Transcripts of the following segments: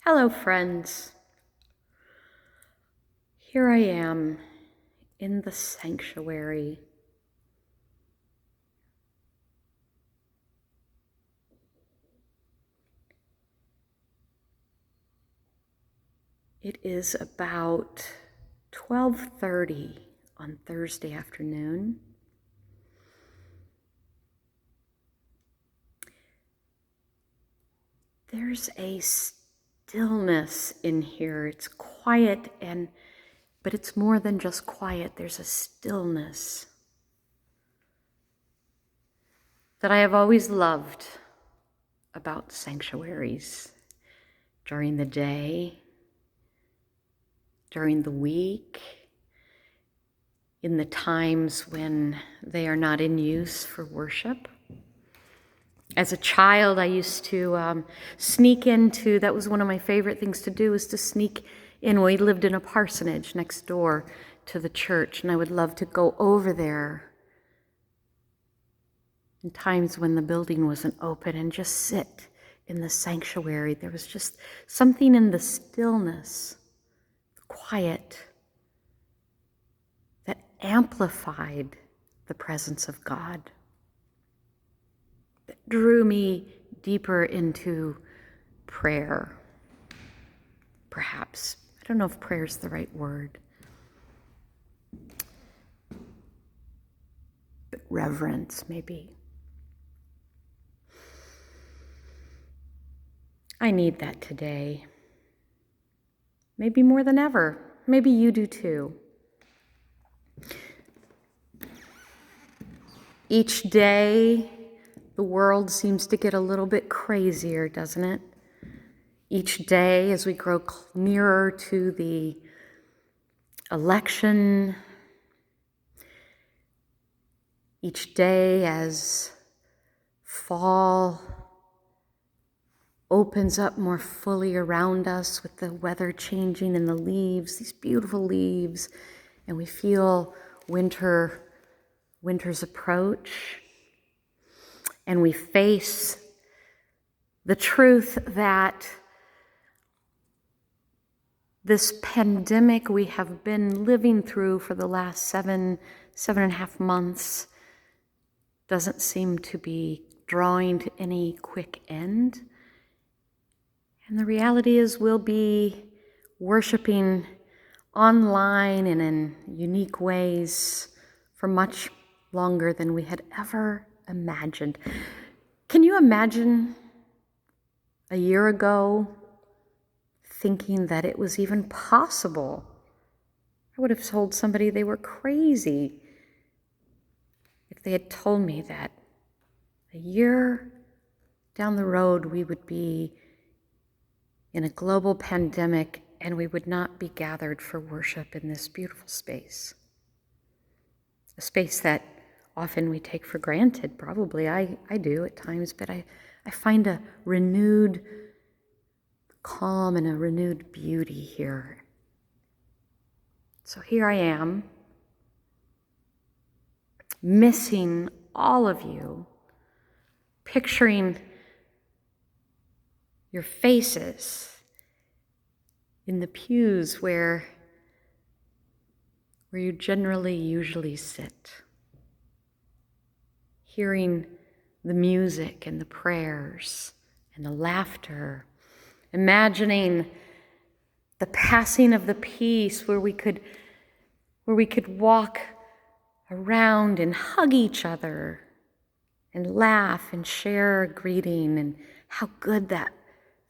Hello, friends. Here I am in the sanctuary. It is about 12:30 on Thursday afternoon. There's a stillness in here. It's quiet, but it's more than just quiet. There's a stillness that I have always loved about sanctuaries during the day, during the week, in the times when they are not in use for worship. As a child, I used to sneak into, that was one of my favorite things to do, is to sneak in. We lived in a parsonage next door to the church, and I would love to go over there in times when the building wasn't open and just sit in the sanctuary. There was just something in the stillness, the quiet, that amplified the presence of God, that drew me deeper into prayer, perhaps. I don't know if prayer is the right word, but reverence, maybe. I need that today. Maybe more than ever. Maybe you do too. Each day, the world seems to get a little bit crazier, doesn't it? Each day, as we grow nearer to the election, each day as fall opens up more fully around us with the weather changing and the leaves, these beautiful leaves, and we feel winter's approach, and we face the truth that this pandemic we have been living through for the last seven and a half months doesn't seem to be drawing to any quick end. And the reality is we'll be worshiping online and in unique ways for much longer than we had ever imagined. Can you imagine a year ago thinking that it was even possible? I would have told somebody they were crazy if they had told me that a year down the road we would be in a global pandemic and we would not be gathered for worship in this beautiful space. A space that often we take for granted, probably. I do at times, but I find a renewed calm and a renewed beauty here. So here I am, missing all of you, picturing your faces in the pews where you usually sit, hearing the music and the prayers and the laughter, imagining the passing of the peace where we could walk around and hug each other and laugh and share a greeting, and how good that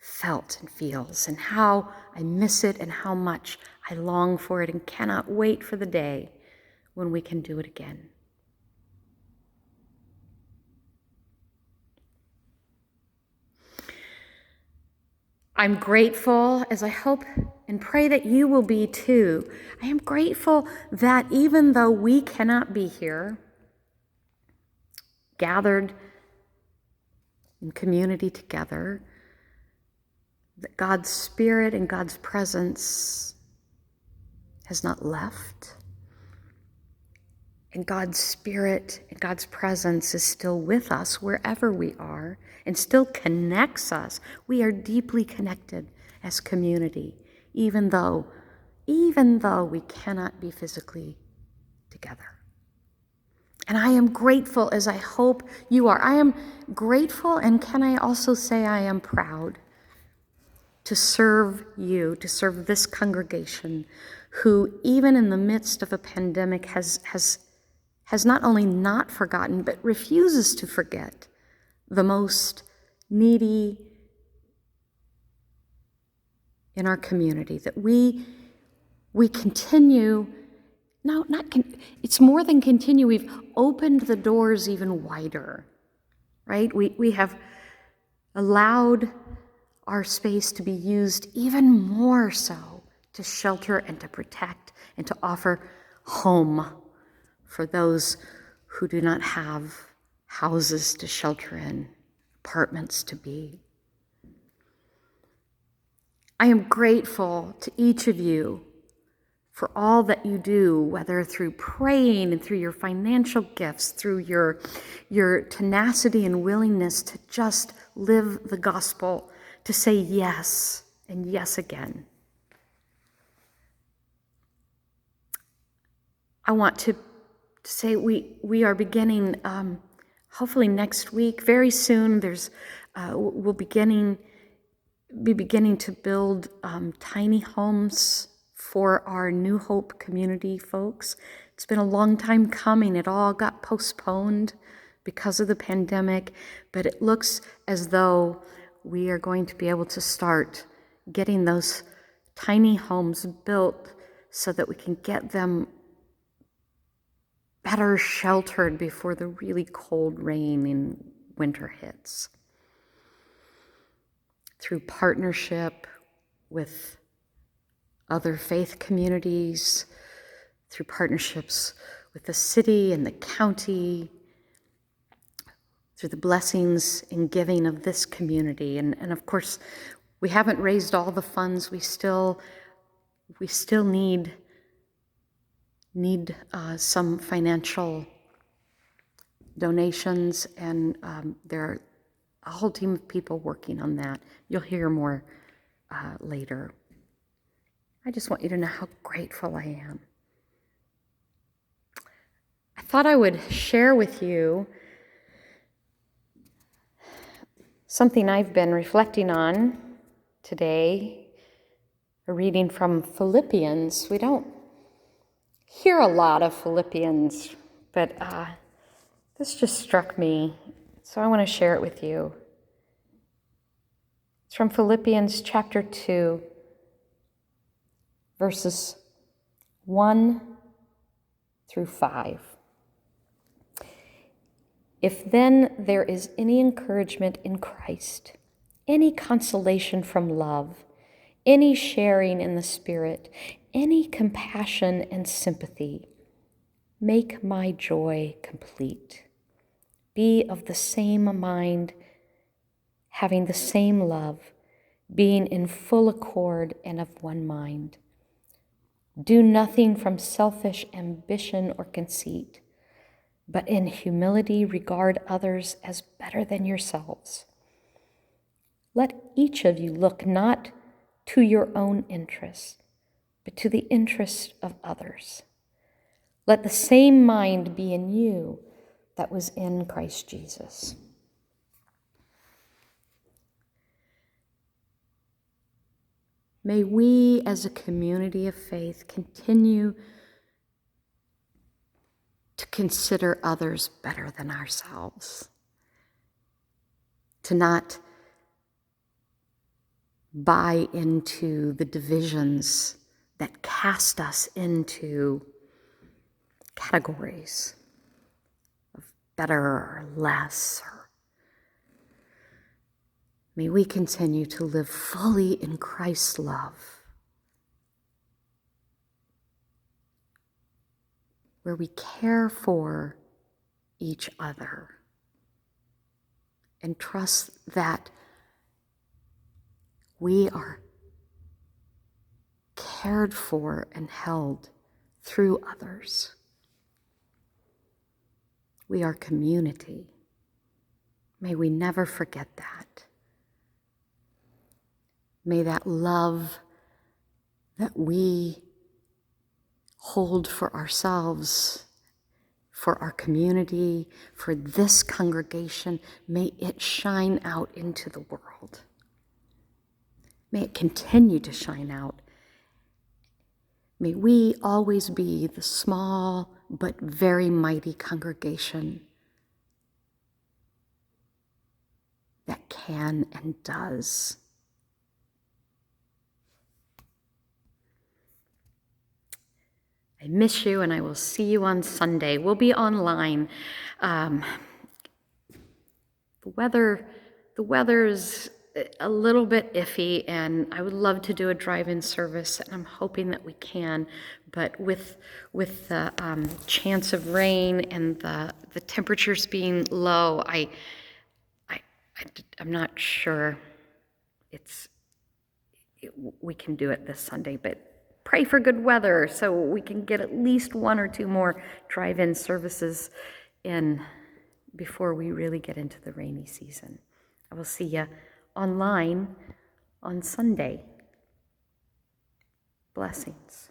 felt and feels, and how I miss it and how much I long for it and cannot wait for the day when we can do it again. I'm grateful, as I hope and pray that you will be too. I am grateful that even though we cannot be here, gathered in community together, that God's Spirit and God's presence has not left. And God's Spirit and God's presence is still with us wherever we are and still connects us. We are deeply connected as community, even though we cannot be physically together. And I am grateful, as I hope you are. I am grateful, and can I also say I am proud to serve you, to serve this congregation, who even in the midst of a pandemic has not only not forgotten, but refuses to forget the most needy in our community, that we continue. No, it's more than continue. We've opened the doors even wider, right? We have allowed our space to be used even more so to shelter and to protect and to offer home for those who do not have houses to shelter in, apartments to be. I am grateful to each of you for all that you do, whether through praying and through your financial gifts, through your tenacity and willingness to just live the gospel, to say yes and yes again. I want to say we are beginning, hopefully next week, very soon. We'll be beginning to build tiny homes for our New Hope community folks. It's been a long time coming. It all got postponed because of the pandemic, but it looks as though we are going to be able to start getting those tiny homes built so that we can get them better sheltered before the really cold rain in winter hits. Through partnership with other faith communities, through partnerships with the city and the county, through the blessings and giving of this community. And of course, we haven't raised all the funds. We still need some financial donations, and there are a whole team of people working on that. You'll hear more later. I just want you to know how grateful I am. I thought I would share with you something I've been reflecting on today, a reading from Philippians. We don't hear a lot of Philippians, but this just struck me, so I want to share it with you. It's from Philippians chapter 2, verses 1 through 5. If then there is any encouragement in Christ, any consolation from love, any sharing in the Spirit, any compassion and sympathy, make my joy complete. Be of the same mind, having the same love, being in full accord and of one mind. Do nothing from selfish ambition or conceit, but in humility regard others as better than yourselves. Let each of you look not to your own interests, but to the interests of others. Let the same mind be in you that was in Christ Jesus. May we as a community of faith continue to consider others better than ourselves, to not buy into the divisions that cast us into categories of better or less. May we continue to live fully in Christ's love, where we care for each other and trust that we are cared for and held through others. We are community. May we never forget that. May that love that we hold for ourselves, for our community, for this congregation, may it shine out into the world. May it continue to shine out. May we always be the small but very mighty congregation that can and does. I miss you, and I will see you on Sunday. We'll be online. The weather's a little bit iffy, and I would love to do a drive-in service, and I'm hoping that we can. But with the chance of rain and the temperatures being low, I'm not sure we can do it this Sunday. But pray for good weather so we can get at least one or two more drive-in services in before we really get into the rainy season. I will see you online on Sunday. Blessings.